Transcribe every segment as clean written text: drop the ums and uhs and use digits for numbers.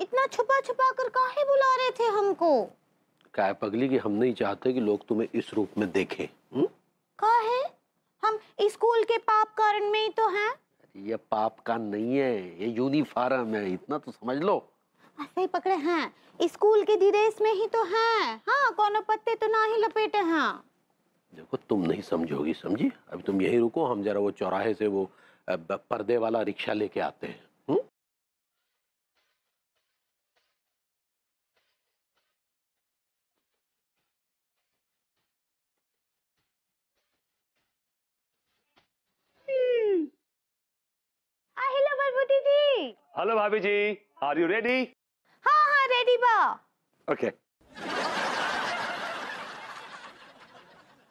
इतना छुपा छुपा कर काहे बुला रहे थे हमको? क्या है पगली कि हम नहीं चाहते कि लोग तुम्हें इस रूप में देखें। काहे? हम स्कूल के पाप कारण में ही तो हैं। ये पाप का नहीं है, ये यूनिफॉर्म है, इतना तो समझ लो। ऐसे ही पकड़े हैं, स्कूल के ड्रेस में ही तो हैं। हाँ, कोनो पत्ते तो ना ही लपेटे हैं। देखो तुम नहीं समझोगी, समझी? अभी तुम यही रुको, हम जरा वो चौराहे से वो पर्दे वाला रिक्शा लेके आते हैं। हेलो बलबूती जी। हेलो भाभी जी, आर यू रेडी? हाँ हाँ रेडी बा। ओके।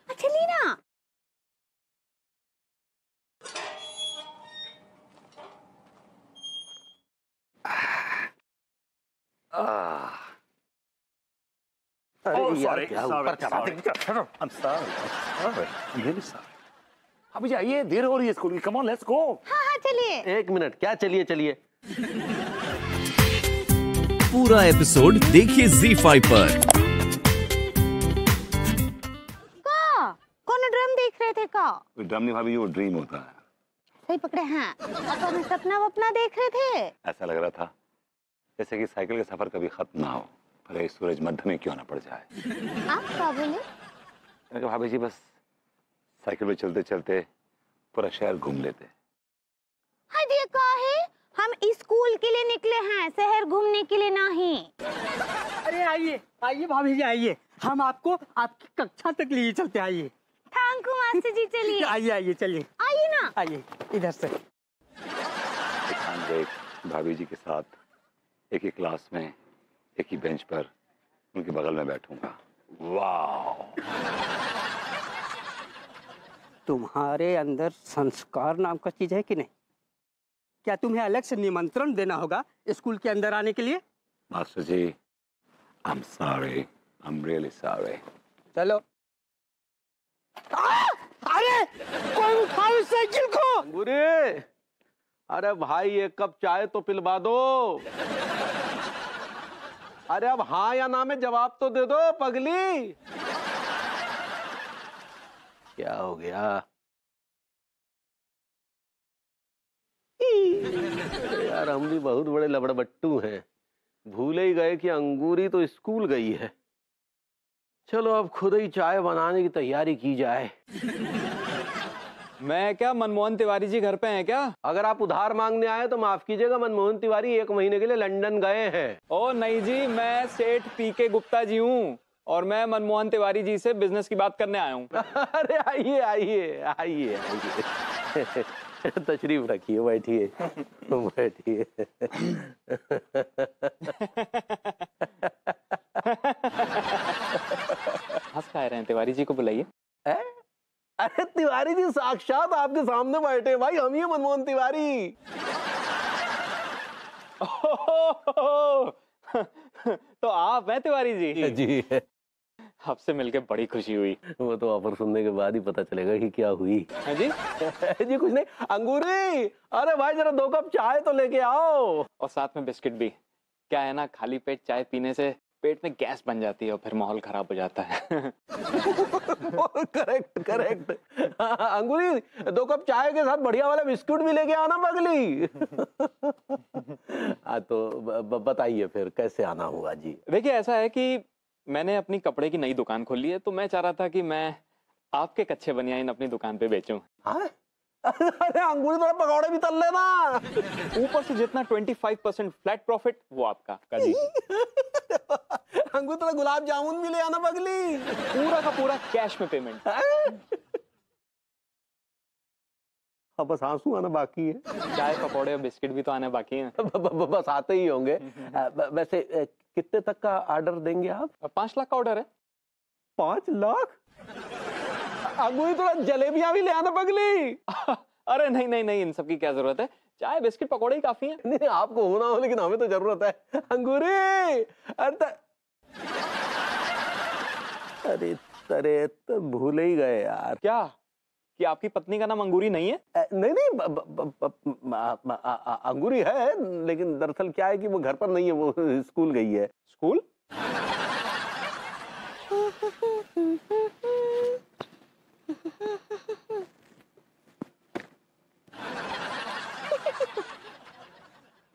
चलिए ना। अरे यार, क्या sorry, ऊपर चढ़ा दे। I'm sorry, I'm really sorry. भाभी जी आइए, देर हो रही है स्कूल की, कम ऑन लेट्स गो। हाँ हाँ चलिए। एक मिनट, क्या चलिए चलिए? पूरा एपिसोड देखिए ZEE5 पर। का कौन ड्राम देख रहे थे का? ड्राम नहीं भाभी, वो ड्रीम होता है। सही पकड़े हैं। आप हमें सपना वपना देख रहे थे? ऐसा लग रहा था जैसे कि साइकिल का सफर कभी खत्म ना हो, भले सूरज मध्य में क्यों ना पड़ जाए। आप क्या बोले? मैंने कहा भाभी जी बस साइकिल पे चलते चलते पूरा शहर घूम लेते। हाँ जी, काहे? हम स्कूल के लिए निकले हैं, शहर घूमने के लिए नहीं। अरे आइए आइए भाभी जी आइए, हम आपको आपकी कक्षा तक लिए चलते। आइए। थैंक यू मास्टर जी, चलिए। आइए आइए चलिए। आइए ना। आइए इधर से। भाभी जी के साथ एक ही क्लास में एक ही बेंच पर उनके बगल में बैठूंगा। वाह! तुम्हारे अंदर संस्कार नाम का चीज है कि नहीं? क्या तुम्हें अलग से निमंत्रण देना होगा स्कूल के अंदर आने के लिए? Master ji, I'm sorry, I'm really sorry. चलो। अरे कोई उठाओ इस साइकिल को। अंगूरे, अरे भाई एक कप चाय तो पिलवा दो। अरे अब हाँ या ना में जवाब तो दे दो पगली। क्या हो गया? यार हम भी बहुत बड़े लबड़बट्टू हैं, भूल ही गए कि अंगूरी तो स्कूल गई है। चलो अब खुद ही चाय बनाने की तैयारी की जाए। मैं क्या, मनमोहन तिवारी जी घर पे हैं क्या? अगर आप उधार मांगने आए तो माफ कीजिएगा, मनमोहन तिवारी 1 महीने के लिए लंदन गए हैं। ओ नहीं जी, मैं सेठ पीके गुप्ता जी हूँ और मैं मनमोहन तिवारी जी से बिजनेस की बात करने आया हूँ। अरे आइए आइए आइए आइए, तशरीफ रखिए, बैठिए बैठिए। हंस खा रहे हैं, तिवारी जी को बुलाइए। अरे तिवारी जी साक्षात आपके सामने बैठे भाई, हम ही मनमोहन तिवारी। तो आप हैं तिवारी जी? जी आपसे मिलके बड़ी खुशी हुई। वो तो ऑफर सुनने के बाद ही पता चलेगा कि क्या हुई। है जी? जी कुछ नहीं। अंगूरी, अरे भाई जरा 2 कप चाय तो लेके आओ। और साथ में बिस्किट भी। क्या है ना, खाली पेट चाय पीने से पेट में गैस बन जाती है और फिर माहौल खराब हो जाता है। Correct correct. अंगूरी 2 कप चाय के साथ बढ़िया वाला बिस्कुट भी लेके आना पगली। तो बताइए फिर कैसे आना हुआ जी? देखिए ऐसा है कि मैंने अपनी कपड़े की नई दुकान खोली है, तो मैं चाह रहा था कि मैं आपके कच्चे बनियान अपनी दुकान पे बेचूं। हाँ? अरे अंगूरी थोड़ा पकौड़े भी तल लेना। ऊपर से जितना 25% फ्लैट प्रॉफिट वो आपका कर दीजिए। अंगूर थोड़ा गुलाब जामुन भी ले आना पगली। पूरा का पूरा कैश में पेमेंट। अब बस आंसू आना बाकी है। चाय पकौड़े और बिस्किट भी तो आने बाकी हैं। बस आते ही होंगे। वैसे कितने तक का ऑर्डर देंगे आप? 5 लाख का ऑर्डर है। 5 लाख? अंगूरी थोड़ा जलेबियां भी ले आना पगली। अरे नहीं नहीं नहीं, इन सब की क्या जरूरत है, चाय बिस्किट पकौड़े ही काफी हैं। नहीं आपको होना हो, लेकिन हमें तो जरूरत है। अंगूरी अरे तो भूल ही गए यार। क्या? कि आपकी पत्नी का नाम अंगूरी नहीं है? नहीं नहीं, अंगूरी है, लेकिन दरअसल क्या है कि वो घर पर नहीं है, वो स्कूल गई है। स्कूल?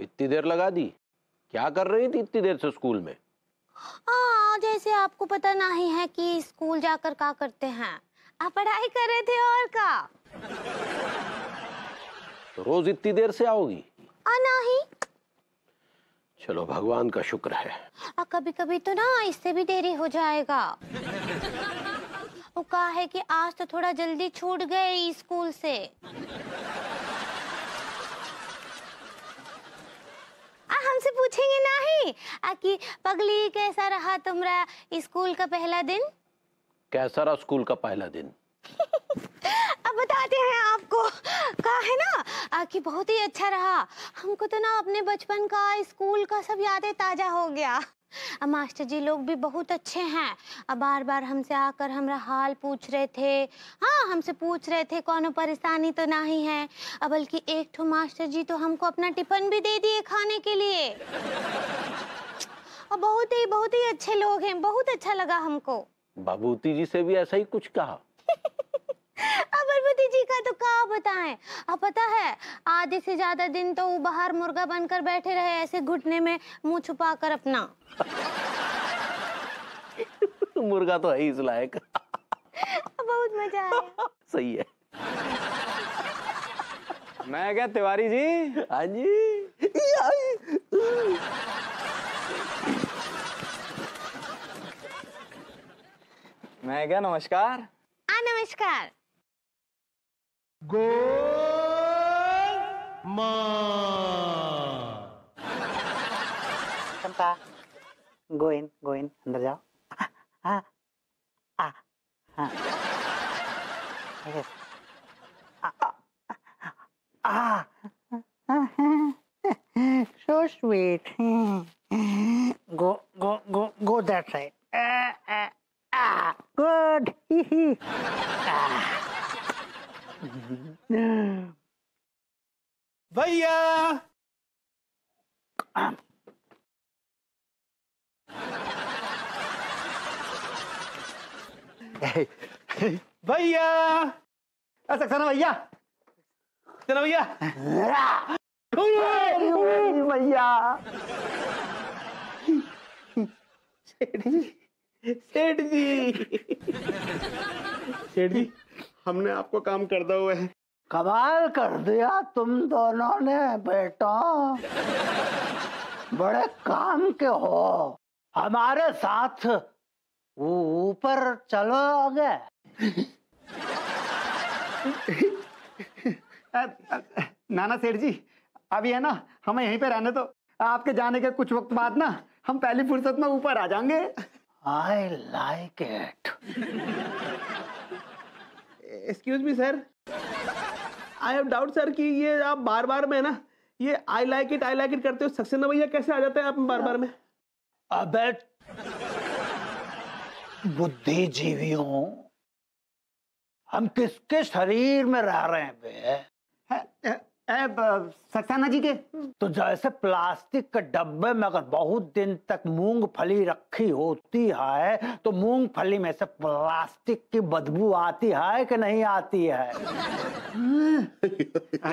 इतनी देर लगा दी? क्या कर रही थी इतनी देर से स्कूल में? हाँ, जैसे आपको पता नहीं है कि स्कूल जाकर क्या करते हैं। आप पढ़ाई कर रहे थे और क्या? तो रोज इतनी देर से आओगी? नहीं। चलो भगवान का शुक्र है। कभी कभी तो ना इससे भी देरी हो जाएगा। वो कहा है कि आज तो थोड़ा जल्दी छूट गए स्कूल से। हमसे पूछेंगे नहीं कि पगली कैसा रहा तुम्हारा स्कूल का पहला दिन? कैसा रहा स्कूल का पहला दिन? अब बताते हैं आपको। कहा है ना कि बहुत ही अच्छा रहा। हमको तो ना अपने बचपन का स्कूल का सब यादें ताजा हो गया। मास्टर जी लोग भी बहुत अच्छे हैं। बार बार हमसे आकर हमारा हाल पूछ रहे थे। हाँ, हमसे पूछ रहे थे कौनो परेशानी तो नहीं है। बल्कि एक ठो मास्टर जी तो हमको अपना टिफिन भी दे दिए खाने के लिए। और बहुत ही अच्छे लोग हैं। बहुत अच्छा लगा हमको। बाबूती जी से भी ऐसा ही कुछ कहा? अमरवती जी का तो क्या बताएं। अब पता है, आधे से ज्यादा दिन तो वो बाहर मुर्गा बनकर बैठे रहे, ऐसे घुटने में मुंह छुपाकर अपना। मुर्गा तो है ही इस लायक। बहुत मजा आया। सही है। मैं क्या तिवारी जी? हाँ जी। मैं क्या, नमस्कार। नमस्कार। चंपा, गो इन अंदर जाओ। हाँ हाँ हाँ, so sweet. Go that side. Good. भैया, भैया, सक्सेना भैया, चलो भैया। भैया, सेठ जी, हमने आपको काम कर दिया हुआ है। कमाल कर दिया तुम दोनों ने बेटा, बड़े काम के हो। हमारे साथ ऊपर चलो आगे। नाना सेठ जी, अभी है ना, हमें यहीं पे रहने दो। आपके जाने के कुछ वक्त बाद ना हम पहली फुर्सत में ऊपर आ जाएंगे। I like it. Excuse me sir, I have doubt sir कि ये आप बार बार में ना ये आई लाइक इट करते हो। सक्सेना भैया कैसे आ जाते हैं आप बार बार में? अबे बुद्धिजीवियों, हम किसके शरीर में रह रहे हैं बे? सक्सेना जी के तो जैसे प्लास्टिक के डब्बे में अगर बहुत दिन तक मूंगफली रखी होती है तो मूंगफली में से प्लास्टिक की बदबू आती है कि नहीं आती है?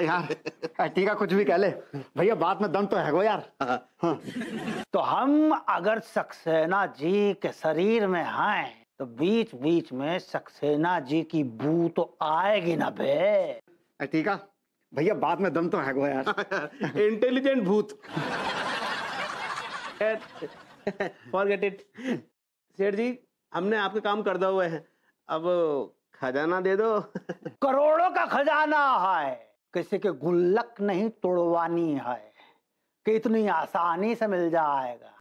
यार ठीक है, कुछ भी कह ले भैया, बात में दम तो है वो यार। हाँ। तो हम अगर सक्सेना जी के शरीर में हैं तो बीच बीच में सक्सेना जी की बू तो आएगी ना बे? ठीक है भैया, बात में दम तो है वो यार। इंटेलिजेंट भूत। Forget it. सेठ जी, हमने आपके काम कर दिया हुआ है, अब खजाना दे दो। करोड़ों का खजाना है, किसी के गुल्लक नहीं तोड़वानी है कि इतनी आसानी से मिल जाएगा।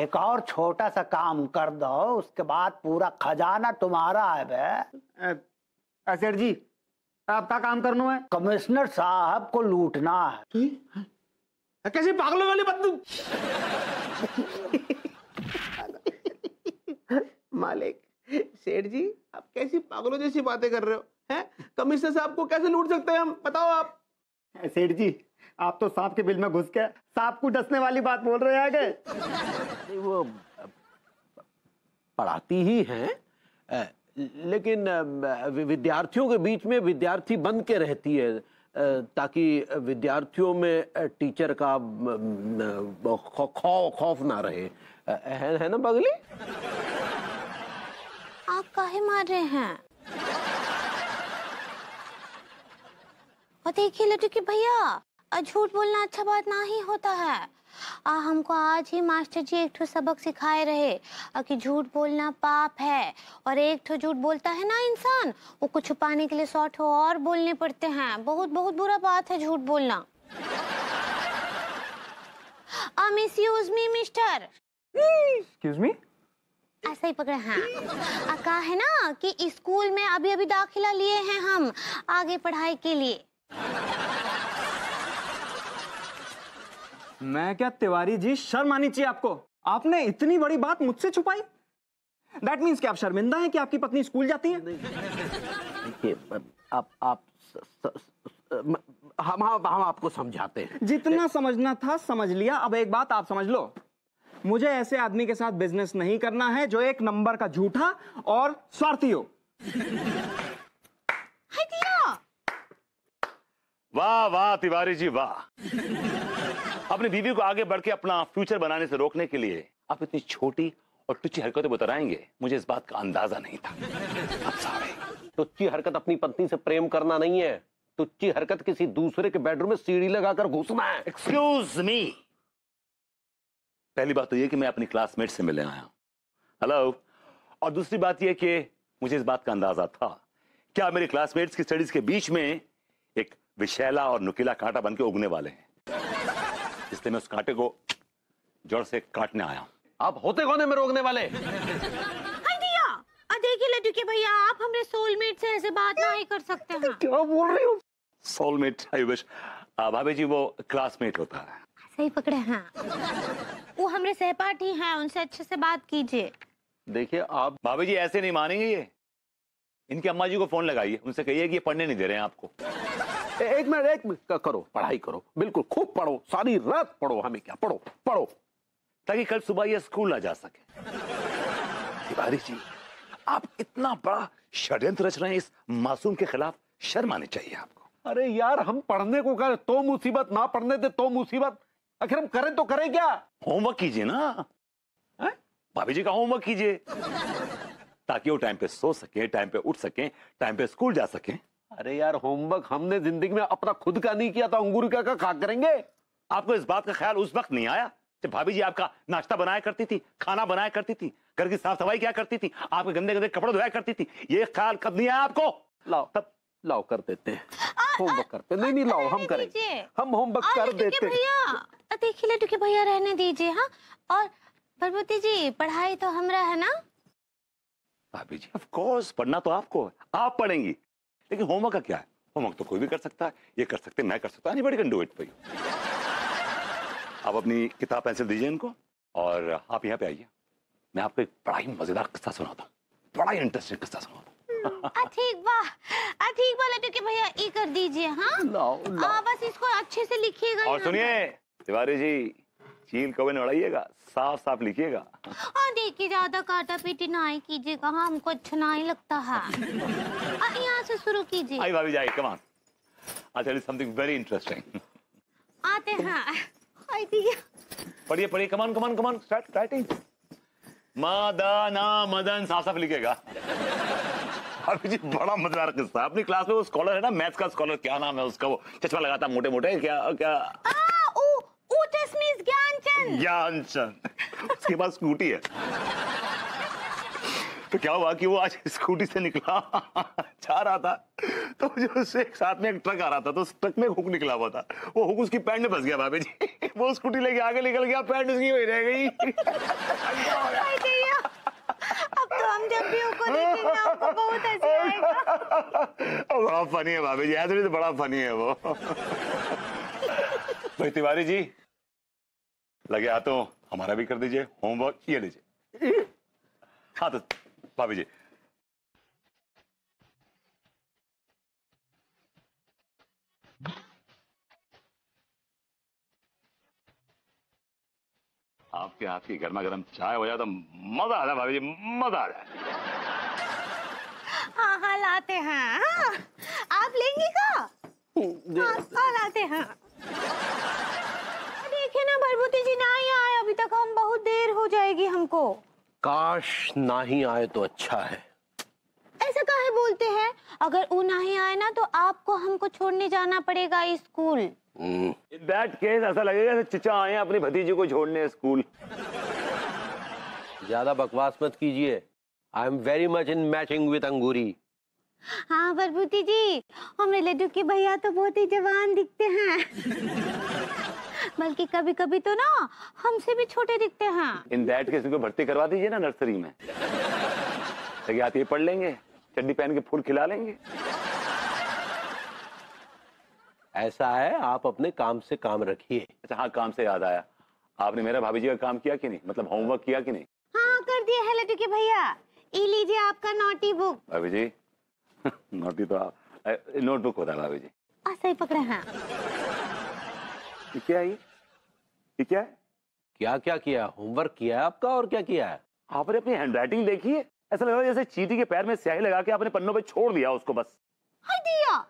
एक और छोटा सा काम कर दो, उसके बाद पूरा खजाना तुम्हारा है बे। सेठ जी, आपका काम करना है? कमिश्नर साहब को लूटना है। कैसे पागलों वाली बात तू? मालिक, सेठ जी आप कैसी पागलों जैसी बातें कर रहे हो हैं? कमिश्नर साहब को कैसे लूट सकते हैं हम, बताओ आप। सेठ जी आप तो सांप के बिल में घुस के सांप को डसने वाली बात बोल रहे हैं आगे। नहीं, वो पढ़ाती ही हैं, लेकिन विद्यार्थियों के बीच में विद्यार्थी बन के रहती है, ताकि विद्यार्थियों में टीचर का खौफ ना रहे, है ना बगली? आप काहे मार रहे हैं? और देखिए लड्डू की भैया, झूठ बोलना अच्छा बात ना ही होता है। हमको आज ही मास्टर जी एक ठो सबक सिखाए रहे कि झूठ बोलना पाप है, और एक ठो झूठ बोलता है ना इंसान, वो को छुपाने के लिए 100 ठो और बोलने पड़ते हैं। बहुत बहुत बुरा बात है झूठ बोलना। मिसयूज मी मिस्टर। Excuse me. ऐसा ही पकड़े हैं। कहा है ना कि स्कूल में अभी अभी दाखिला लिए हैं हम आगे पढ़ाई के लिए। मैं क्या तिवारी जी, शर्म आनी चाहिए आपको। आपने इतनी बड़ी बात मुझसे छुपाई। दैट मीन्स कि आप शर्मिंदा हैं कि आपकी पत्नी स्कूल जाती है? देखिए हम आपको समझाते हैं। जितना समझना था समझ लिया। अब एक बात आप समझ लो, मुझे ऐसे आदमी के साथ बिजनेस नहीं करना है जो एक नंबर का झूठा और स्वार्थी हो। वाह वाह तिवारी जी वाह। अपनी बीवी को आगे बढ़ के अपना फ्यूचर बनाने से रोकने के लिए आप इतनी छोटी और तुच्ची हरकतें बताएंगे, मुझे इस बात का अंदाजा नहीं था। अब सारे तुच्ची हरकत अपनी पत्नी से प्रेम करना नहीं है, तुच्ची हरकत किसी दूसरे के बेडरूम में सीढ़ी लगाकर घुसना है। Excuse me. पहली बात तो ये कि मैं अपनी क्लासमेट से मिलने आया हूं। हेलो। और दूसरी बात ये कि मुझे इस बात का अंदाजा था क्या मेरे क्लासमेट्स की स्टडीज के बीच में एक विशैला और नुकीला कांटा बन के उगने वाले हैं, इसलिए मैं उस कांटे को जड़ से काटने आया हूं। आप होते कौन है मेरे रोकने वाले? देखिए लड्डू के भैया, आप हमारे सोलमेट से ऐसे बात ना ही कर सकते हैं। क्या बोल रही हो? सोलमेट? I wish. भाभी जी वो क्लासमेट होता है। सही पकड़े हैं। वो हमारे सहपाठी हैं, उनसे अच्छे से बात कीजिए। देखिए आप भाभी जी ऐसे नहीं मानेंगे ये। इनकी अम्मा जी को फोन लगाइए, उनसे कहिए कि ये पढ़ने नहीं दे रहे हैं आपको। एक मिनट करो, पढ़ाई करो, बिल्कुल खूब पढ़ो, सारी रात पढ़ो। हमें क्या, पढ़ो पढ़ो, ताकि कल सुबह ये स्कूल आ जा सके। तिवारी जी आप इतना बड़ा षड्यंत्र रच रहे हैं इस मासूम के खिलाफ, शर्म आनी चाहिए आपको। अरे यार हम पढ़ने को करें तो मुसीबत, ना पढ़ने दे तो मुसीबत। आखिर हम करें तो करें क्या? होमवर्क कीजिए ना। भाभी जी का होमवर्क कीजिए ताकि वो टाइम पे सो सके, टाइम पे उठ सके, टाइम पे स्कूल जा सके। अरे यार होमवर्क हमने जिंदगी में अपना खुद का नहीं किया था, अंगूर का खा करेंगे? आपको इस बात का ख्याल उस वक्त नहीं आया जब भाभी जी आपका नाश्ता बनाया करती थी, खाना बनाया करती थी, घर की साफ सफाई क्या करती थी, आपके गंदे गंदे कपड़े धोया करती थी? ये ख्याल कब नहीं आया आपको? लाओ तब लाओ कर देते हैं, होमवर्क करते। नहीं लाओ हम करेंगे, हम होमवर्क कर देते। भैया देखिए लड्डू के भैया रहने दीजिए। हाँ, और भगवती जी पढ़ाई तो हमरा है ना? भाभी जी ऑफ कोर्स पढ़ना तो आपको है, आप पढ़ेंगी, लेकिन होमवर्क का क्या है? होमवर्क तो कोई भी कर सकता है, ये कर सकते, मैं कर सकता, anybody can do it for you. आप अपनी किताब पेंसिल दीजिए इनको और आप यहाँ पे आइए, मैं आपको एक बड़ा ही मजेदार किस्सा सुनाता हूँ, बड़ा ही इंटरेस्टिंग किस्सा सुनाता हूँ। ठीक बा लड्डू के भैया ये कर दीजिए। हाँ लाओ बस इसको अच्छे से लिखिएगा। और सुनिए तिवारी जी, चील कभी उड़ाइएगा, साफ साफ लिखिएगा। हाँ देखिए ज्यादा काटा पीटी ना ही कीजिएगा, हाँ हमको अच्छा ना ही लगता है। यहाँ से शुरू कीजिए। आई भाभी जी, come on, I tell you something very interesting. आते हैं। हाय दिया। पढ़िए पढ़िए, come on come on come on, start writing. मदन साफ साफ लिखेगा। भाभी जी बड़ा मजेदार किस्सा। अपनी क्लास में वो स्कॉलर है ना, मैथ्स का स्कॉलर, क्या नाम है उसका, वो चश्मा लगाता मोटे मोटे, क्या ज्ञानचंद। उसके पास स्कूटी है। तो क्या हुआ कि वो आज स्कूटी से निकला जा रहा था, तो जो उससे साथ में एक ट्रक आ रहा था, तो उस ट्रक में हुक निकला हुआ था, वो हुक उसकी पैंट में फंस गया। भाभी जी वो स्कूटी लेके आगे निकल गया, पैंट उसकी वही रह गई। अब तो हम जब भी उसको देखेंगे आपको बहुत हंसी आएगा। बड़ा फनी है भाभी जी, ऐसे तो बड़ा फनी है वो। भाई तिवारी जी लगे हाथों हमारा भी कर दीजिए होमवर्क, ये लीजिए। हाँ तो भाभी जी आपके हाथ की गर्मा गर्म चाय हो जाए तो मजा आ जाए भाभी जी, मजा आ जाए। हाँ हाँ लाते हैं। हाँ। आप लेंगी का? हाँ लाते हैं। देखिए ना बलबूती जी नहीं आए अभी तक, हम बहुत देर हो जाएगी हमको। काश ना ही आए तो अच्छा है। ऐसा काहे बोलते हैं? अगर वो नहीं आए ना तो आपको हमको छोड़ने जाना पड़ेगा स्कूल। इन दैट केस ऐसा लगेगा जैसे चिचा आए हैं अपनी भतीजी को छोड़ने स्कूल। ज्यादा बकवास मत कीजिए। I am very much in matching with Angoori. हाँ बलबूती जी, हमारे लड्डू के भैया तो बहुत ही जवान दिखते हैं। बल्कि कभी कभी तो ना हमसे भी छोटे दिखते हैं। इन दैट केस इनको भर्ती करवा दीजिए ना नर्सरी में, ताकि आप ये पढ़ लेंगे, चड्डी पहन के फूल खिला लेंगे। ऐसा है, आप अपने काम से काम रखिए। अच्छा हाँ, काम से याद आया, आपने मेरा भाभी जी का काम किया कि नहीं, मतलब होमवर्क किया कि नहीं? हाँ कर दिया है लड्डू के भैया। ये लीजिए आपका नोटी बुक। भाभी जी नोटी तो नोटबुक होता है भाभी जी। सही पकड़े हैं। ये क्या है? ये क्या है? क्या क्या किया? होमवर्क किया है आपका, और क्या किया है? आपने अपनी हैंडराइटिंग देखी है? ऐसा लग रहा है जैसे चींटी के पैर में स्याही लगा के आपने पन्नों पे छोड़ दिया उसको बस। हाय दिया,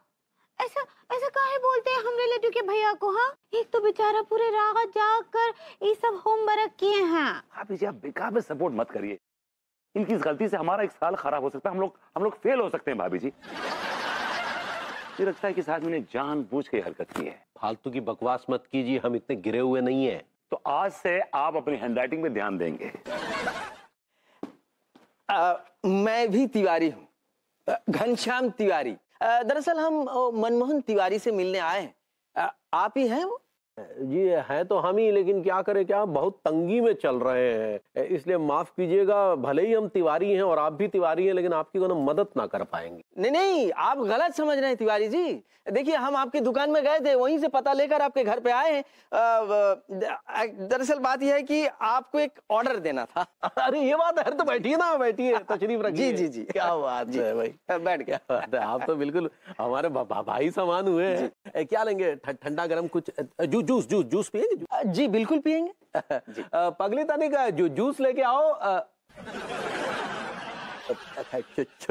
ऐसा ऐसा काहे बोलते हैं हमरे लड्डू के भैया को? हाँ, एक तो बेचारा पूरे रात जाग कर ये सब होमवर्क किए हैं। भाभी जी आप बेकार में सपोर्ट मत करिए, इनकी इस गलती से हमारा एक साल खराब हो सकता है, हम लोग फेल हो सकते हैं भाभी जी। मुझे लगता है कि शायद मैंने जानबूझ के हरकत की है। फालतू की बकवास मत कीजिए, हम इतने गिरे हुए नहीं है। तो आज से आप अपनी हैंडराइटिंग पे ध्यान देंगे। मैं भी तिवारी हूँ, घनश्याम तिवारी। दरअसल हम मनमोहन तिवारी से मिलने आए हैं। आप ही हैं वो? जी है तो हम ही, लेकिन क्या करें, क्या बहुत तंगी में चल रहे हैं, इसलिए माफ कीजिएगा। भले ही हम तिवारी हैं और आप भी तिवारी हैं, लेकिन आपकी कोई मदद ना कर पाएंगे। नहीं नहीं, आप गलत समझ रहे हैं तिवारी जी। देखिए हम आपकी दुकान में गए थे, वहीं से पता लेकर आपके घर पे आए हैं। दरअसल बात यह है कि आपको एक ऑर्डर देना था। अरे ये बात है, तो बैठिए ना, बैठिए, तशरीफ रखिए। जी जी जी, क्या बात है भाई, बैठ गया। क्या बात है, आप तो बिल्कुल हमारे भाई समान हुए हैं। क्या लेंगे, ठंडा गरम कुछ? जूस जूस जूस पिएंगे? जी बिल्कुल पिएंगे। पगली तनी का जूस लेके आओ।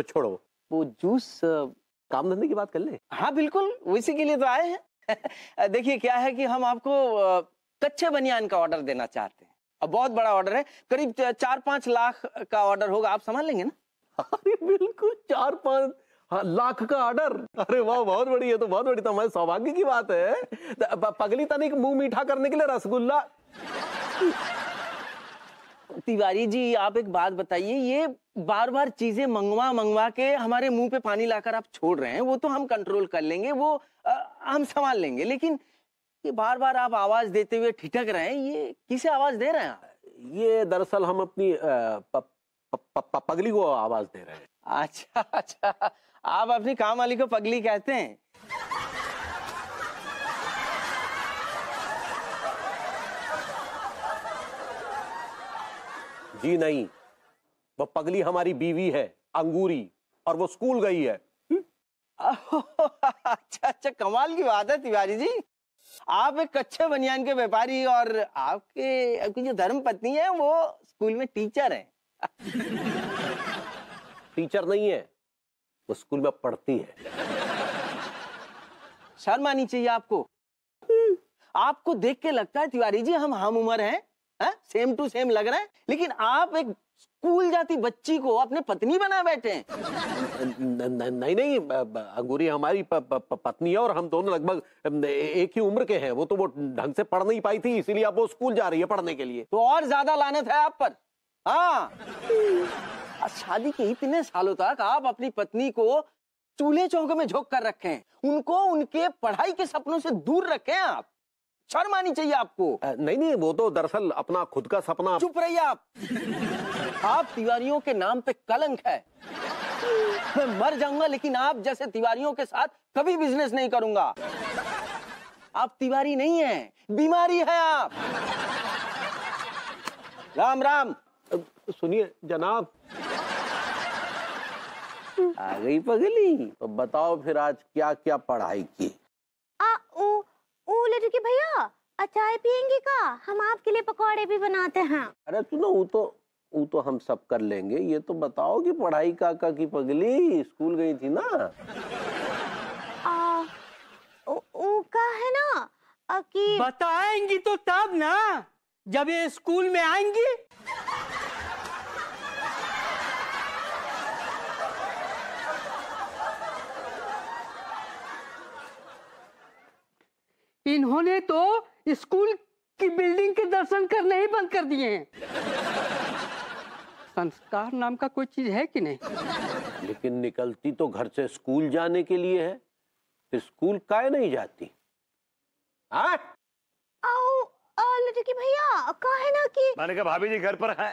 छोड़ो वो जूस, काम धंधे की बात कर ले। हाँ बिल्कुल, उसी के लिए तो आए हैं। देखिए क्या है कि हम आपको कच्चे बनियान का ऑर्डर देना चाहते हैं। अब बहुत बड़ा ऑर्डर है, करीब 4-5 लाख का ऑर्डर होगा। आप संभाल लेंगे ना? अरे बिल्कुल, 4-5 लाख का ऑर्डर। अरे वाह, बहुत बड़ी है, तो बहुत बड़ी, तो हमारे सौभाग्य की बात है। पगली तनिक मुंह मीठा करने के लिए रसगुल्ला। तिवारी जी आप एक बात बताइए, ये बार बार चीजें मंगवा के हमारे मुंह पे पानी लाकर आप छोड़ रहे हैं, वो तो हम कंट्रोल कर लेंगे, वो हम संभाल लेंगे। लेकिन ये बार बार आप आवाज देते हुए ठिठक रहे हैं, ये किसे आवाज दे रहे हैं आप? ये दरअसल हम अपनी पगली को आवाज दे रहे हैं। अच्छा अच्छा, आप अपनी काम वाली को पगली कहते हैं? जी नहीं, वो पगली हमारी बीवी है अंगूरी, और वो स्कूल गई है। अच्छा अच्छा, कमाल की बात है तिवारी जी। आप एक कच्चे बनियान के व्यापारी और आपकी जो धर्म पत्नी है वो स्कूल में टीचर है। टीचर नहीं है, वो स्कूल में पढ़ती है। शर्म आनी चाहिए आपको। आपको देख के लगता है तिवारी जी हम उम्र हैं, सेम टू सेम लग रहे हैं, लेकिन आप एक स्कूल जाती बच्ची को अपने पत्नी बना बैठे हैं। नहीं, अंगूरी हमारी पत्नी है, और हम दोनों लगभग एक ही उम्र के हैं। वो तो वो ढंग से पढ़ नहीं पाई थी, इसीलिए अब वो स्कूल जा रही है पढ़ने के लिए। तो और ज्यादा लानत है आप पर। हाँ, शादी के इतने सालों तक आप अपनी पत्नी को चूल्हे चौके में झोंक कर रखे हैं, उनको उनके पढ़ाई के सपनों से दूर रखे हैं आप। शर्म आनी चाहिए आपको। नहीं, वो तो दरअसल अपना खुद का सपना। चुप रहिए आप तिवारियों के नाम पे कलंक है। मैं मर जाऊंगा लेकिन आप जैसे तिवारियों के साथ कभी बिजनेस नहीं करूंगा। आप तिवारी नहीं हैं, बीमारी है आप। राम राम। सुनिए जनाब, आ गई पगली, तो बताओ फिर आज क्या क्या पढ़ाई की? ओ लड़की भैया, चाय पियेंगे का? हम आपके लिए पकौड़े भी बनाते हैं। अरे सुनो, वो तो हम सब कर लेंगे। ये तो बताओ कि पढ़ाई काका की पगली स्कूल गई थी ना? का है ना कि बताएंगी तो तब ना, जब ये स्कूल में आएंगी। इन्होंने तो स्कूल की बिल्डिंग के दर्शन करने ही बंद कर दिए हैं। संस्कार नाम का कोई चीज है कि नहीं? लेकिन निकलती तो घर से स्कूल जाने के लिए है, तो स्कूल काहे नहीं जाती? हाँ? लड़की भैया का है ना कि मैंने कहा भाभी जी घर पर है।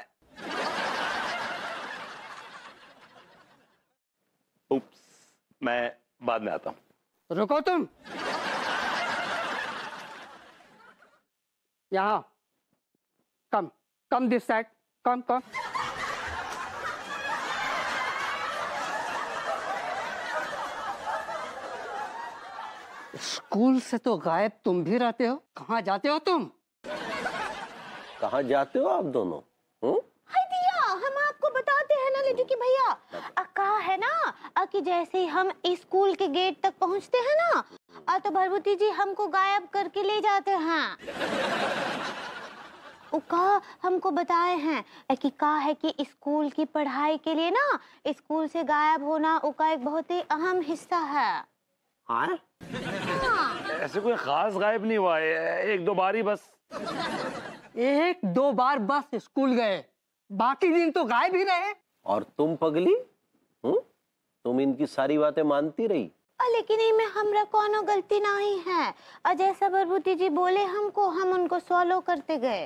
उप्स, मैं बाद में आता हूं। रुको तुम यहाँ। Come this side, come. School से तो गायब तुम भी रहते हो, कहाँ जाते हो तुम? कहाँ जाते हो आप दोनों? हाय दिया, हम आपको बताते हैं ना लड़की भैया। का है ना कि जैसे ही हम स्कूल के गेट तक पहुँचते हैं ना, तो भरभूति जी हमको गायब करके ले जाते हैं। का हमको बताए हैं कि का है कि स्कूल की पढ़ाई के लिए ना स्कूल से गायब होना उसका एक बहुत ही अहम हिस्सा है। हाँ? ऐसे कोई खास गायब नहीं हुआ है, एक दो बार ही बस। एक दो बार बस स्कूल गए, बाकी दिन तो गायब ही रहे। और तुम पगली, तुम इनकी सारी बातें मानती रही? लेकिन इनमें हमरा कोनो गलती नहीं है। जैसा भरभूति जी बोले हमको, हम उनको फॉलो करते गए।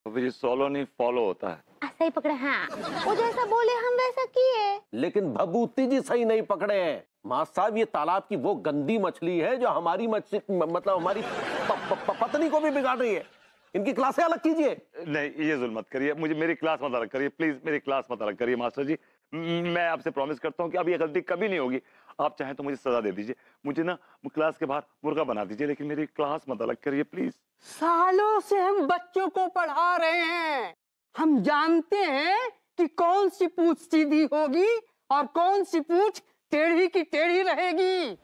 तो फिर सोलो नहीं फॉलो होता है। ऐसा ही पकड़े हैं, वो जैसा बोले हम वैसा किए। लेकिन भभूति जी सही नहीं पकड़े हैं। माँ साहब, ये तालाब की वो गंदी मछली है जो हमारी मतलब हमारी पत्नी को भी बिगाड़ रही है। इनकी क्लासें अलग कीजिए। नहीं, ये जुल्म मत करिए, मुझे मेरी क्लास मत अलग करिए प्लीज, मेरी क्लास मत अलग करिए मास्टर जी। मैं आपसे प्रॉमिस करता हूँ कि अब ये गलती कभी नहीं होगी। आप चाहें तो मुझे सजा दे दीजिए, मुझे ना क्लास के बाहर मुर्गा बना दीजिए, लेकिन मेरी क्लास मत अलग करिए प्लीज। सालों से हम बच्चों को पढ़ा रहे हैं, हम जानते हैं कि कौन सी पूछ सीधी होगी और कौन सी पूछ टेढ़ी की टेढ़ी रहेगी।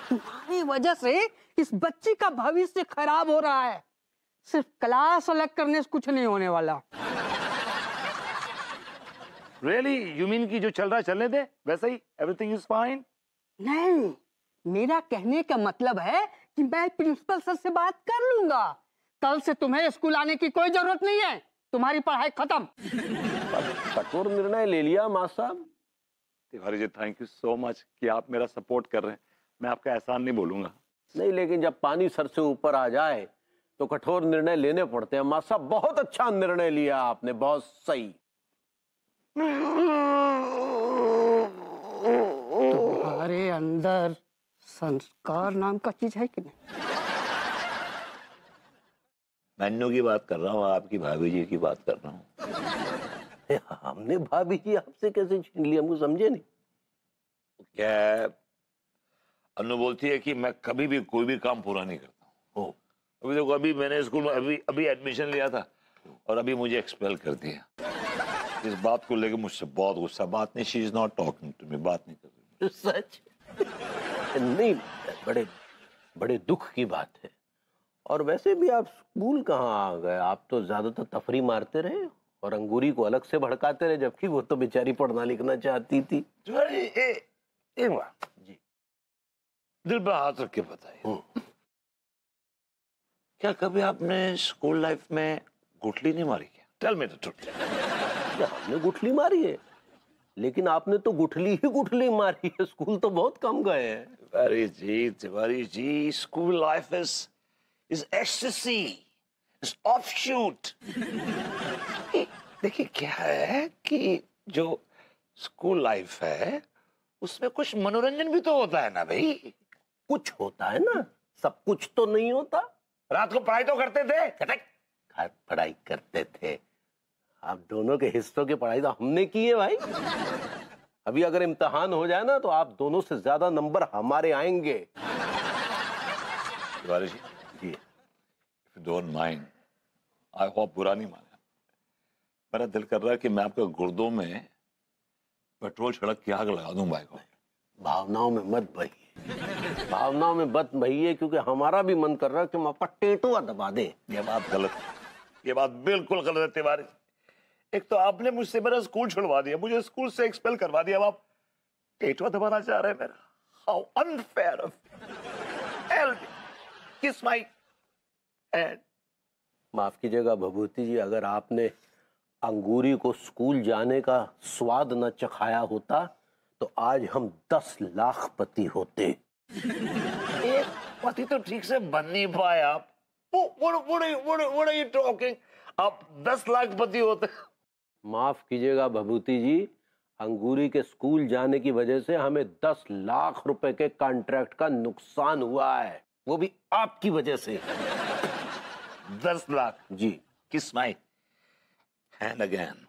तुम्हारी वजह से इस बच्ची का भविष्य खराब हो रहा है। सिर्फ क्लास अलग करने से कुछ नहीं होने वाला। Really? You mean कि जो चल रहा है चलने दे, वैसा ही everything is fine? नहीं, मेरा कहने का मतलब है कि मैं प्रिंसिपल सर से बात कर लूंगा। कल से तुम्हें स्कूल आने की कोई जरूरत नहीं है, तुम्हारी पढ़ाई खत्म। कठोर निर्णय ले लिया माँ साहब। Tiwari ji, thank you so much कि आप मेरा सपोर्ट कर रहे हैं। मैं आपका एहसान नहीं बोलूंगा। नहीं, लेकिन जब पानी सर से ऊपर आ जाए तो कठोर निर्णय लेने पड़ते हैं। माँ साहब, बहुत अच्छा निर्णय लिया आपने, बहुत सही। तुम्हारे अंदर संस्कार नाम का चीज है कि नहीं? मन्नू की बात कर रहा हूँ, आपकी भाभी जी की बात कर रहा हूँ। हमने भाभी जी आपसे कैसे छीन लिया, हमको समझे नहीं। क्या अनु बोलती है कि मैं कभी भी कोई भी काम पूरा नहीं करता हूँ। अभी देखो, अभी मैंने स्कूल में अभी एडमिशन लिया था और अभी मुझे एक्सपेल कर दिया। इस बात को लेकर मुझसे बहुत गुस्सा। बात नहीं, she is not talking to me, बात नहीं कर रही। सच? नहीं, बड़े बड़े दुख की बात है। और वैसे भी आप स्कूल कहाँ आ गए? आप तो ज्यादातर तफरी मारते रहे और अंगूरी को अलग से भड़काते रहे, जबकि वो तो बेचारी पढ़ना लिखना चाहती थी। एक बात जी, दिल पे हाथ रख के बताइए, क्या कभी आपने स्कूल लाइफ में गुठली नहीं मारी क्या? Tell me the truth. हमने गुठली मारी है, लेकिन आपने तो गुठली ही गुठली मारी है। स्कूल तो बहुत कम गए हैं। Tiwari ji, school life is ecstasy, is offshoot. देखिए क्या है कि जो स्कूल लाइफ है उसमें कुछ मनोरंजन भी तो होता है ना भाई। कुछ होता है ना, सब कुछ तो नहीं होता। रात को पढ़ाई तो करते थे। पढ़ाई करते थे। आप दोनों के हिस्सों की पढ़ाई तो हमने की है भाई। अभी अगर इम्तिहान हो जाए ना तो आप दोनों से ज्यादा नंबर हमारे आएंगे। तिवारी जी, जी डोंट माइंड, आई होप बुरा नहीं माने, मेरा दिल कर रहा है कि मैं आपके गुर्दों में पेट्रोल छिड़क के आग लगा दूं भाई को। भावनाओं में मत बहिए, भावनाओं में मत बहिए, क्योंकि हमारा भी मन कर रहा है कि हम आपका टेटुआ दबा दें। ये बात गलत है, ये बात बिल्कुल गलत है तिवारी। एक तो आपने मुझसे मेरा स्कूल छुड़वा दिया, मुझे स्कूल से एक्सपेल करवा दिया, अब आप टेटुआ दबाना चाह रहे हैं मेरा। How unfair of you. किस माय हैंड। माफ कीजिएगा भभूति जी, अगर आपने अंगूरी को स्कूल जाने का स्वाद न चखाया होता तो आज हम 10 लाख पति होते। एक पति तो ठीक से बन नहीं पाए आप। What are you talking? आप 10 लाख पति होते। माफ कीजिएगा भभूति जी, अंगूरी के स्कूल जाने की वजह से हमें 10 लाख रुपए के कॉन्ट्रैक्ट का नुकसान हुआ है, वो भी आपकी वजह से। 10 लाख जी। किस माय हैंड अगेन।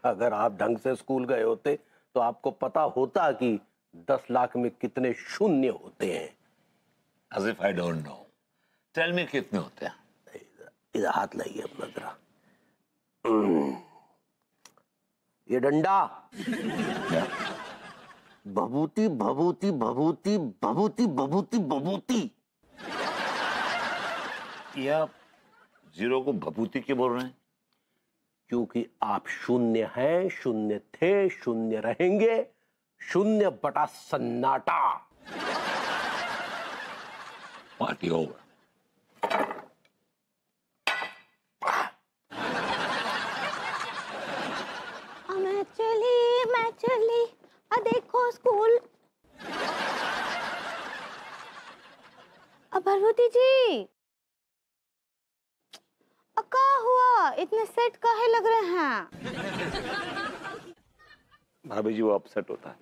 अगर आप ढंग से स्कूल गए होते तो आपको पता होता कि 10 लाख में कितने शून्य होते हैं। As if I don't know. Tell me कितने होते हैं। इधर हाथ लाइए अपना जरा। ये डंडा। भभूति भभूति भभूति भभूति भभूति भभूति। ये आप जीरो को भभूति क्यों बोल रहे हैं? क्योंकि आप शून्य हैं, शून्य थे, शून्य रहेंगे, शून्य बटा सन्नाटा। Party over. मैं चली देखो स्कूल। भभूति जी, क्या हुआ, इतने सेट काहे लग रहे हैं? भाभी जी वो अपसेट होता है।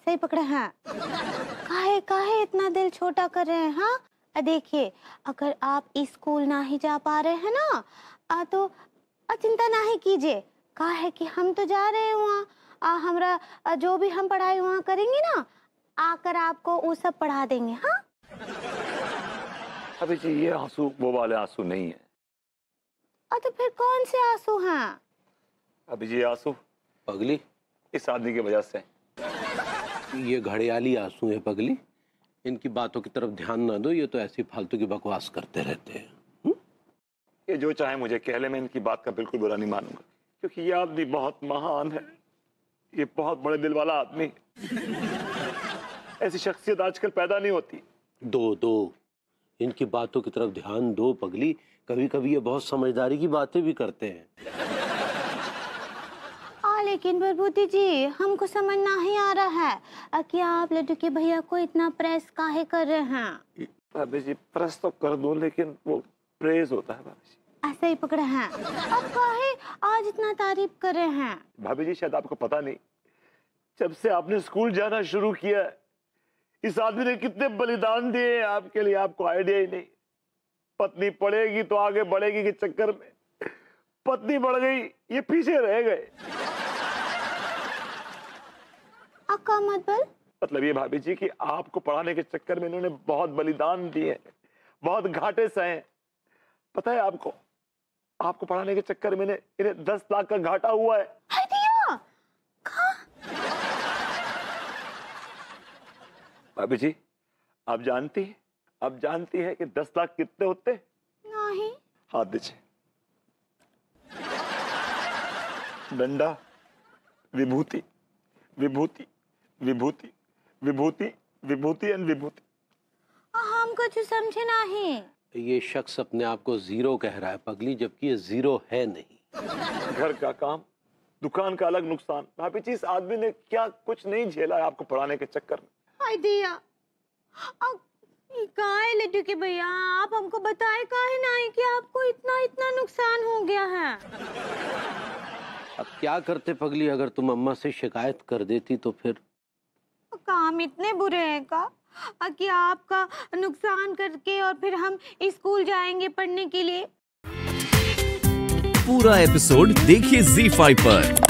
सही पकड़े हैं। काहे काहे इतना दिल छोटा कर रहे हैं? हाँ देखिए, अगर आप इस स्कूल ना ही जा पा रहे हैं ना तो चिंता ना ही कीजिए, काहे कि हम तो जा रहे हैं वहाँ। हमरा जो भी हम पढ़ाई वहाँ करेंगे ना, आकर आपको वो सब पढ़ा देंगे। हाँ अभी जी ये आंसू वो वाले आंसू नहीं है। तो फिर कौन से आंसू हैं? अभी जी आंसू पगली इस आदमी की वजह से। ये घड़ियाली आंसू है पगली, इनकी बातों की तरफ ध्यान ना दो, ये तो ऐसी फालतू की बकवास करते रहते हैं। ये जो चाहे मुझे कह ले, मैं इनकी बात का बिल्कुल बुरा नहीं मानूंगा, क्योंकि ये आदमी बहुत महान है, ये बहुत बड़े दिल वाला आदमी। ऐसी शख्सियत आजकल पैदा नहीं होती। दो इनकी बातों की तरफ ध्यान दो पगली, कभी कभी ये बहुत समझदारी की बातें भी करते हैं। लेकिन भभूति जी, हमको समझ नहीं आ रहा है कि आप लड्डू के भैया को इतना प्रेस काहे कर रहे हैं? भाभी जी प्रेस तो कर दूं, लेकिन वो प्रेज होता है भाभी जी। ऐसे ही पकड़े हैं। अब काहे आज इतना तारीफ कर रहे हैं? भाभी जी शायद आपको पता नहीं, जब से आपने स्कूल जाना शुरू किया, इस आदमी ने कितने बलिदान दिए आपके लिए, आपको आइडिया ही नहीं। पत्नी पढ़ेगी तो आगे बढ़ेगी के चक्कर में पत्नी बढ़ गई, ये पीछे रह गए। अक्का मतलब ये भाभी जी कि आपको पढ़ाने के चक्कर में इन्होंने बहुत बलिदान दिए, बहुत घाटे सहे। पता है आपको, आपको पढ़ाने के चक्कर में इन्हें 10 लाख का घाटा हुआ है। भाभी जी आप जानती है कि 10 लाख कितने होते? नहीं। हाथ दीजिए। डंडा, विभूति, विभूति, विभूति, विभूति, विभूति एंड विभूति। हम कुछ समझे नहीं। ये शख्स अपने आप को जीरो कह रहा है पगली, जबकि ये जीरो है नहीं। घर का काम, दुकान का अलग नुकसान। भाभी जी इस आदमी ने क्या कुछ नहीं झेला है आपको पढ़ाने के चक्कर में। आइडिया काहे लड्डू के भैया, आप हमको बताए काहे नहीं कि आपको इतना नुकसान हो गया है? अब क्या करते पगली, अगर तुम अम्मा से शिकायत कर देती तो फिर? काम इतने बुरे हैं का कि आपका नुकसान करके और फिर हम स्कूल जाएंगे पढ़ने के लिए? पूरा एपिसोड देखिए ZEE5 पर।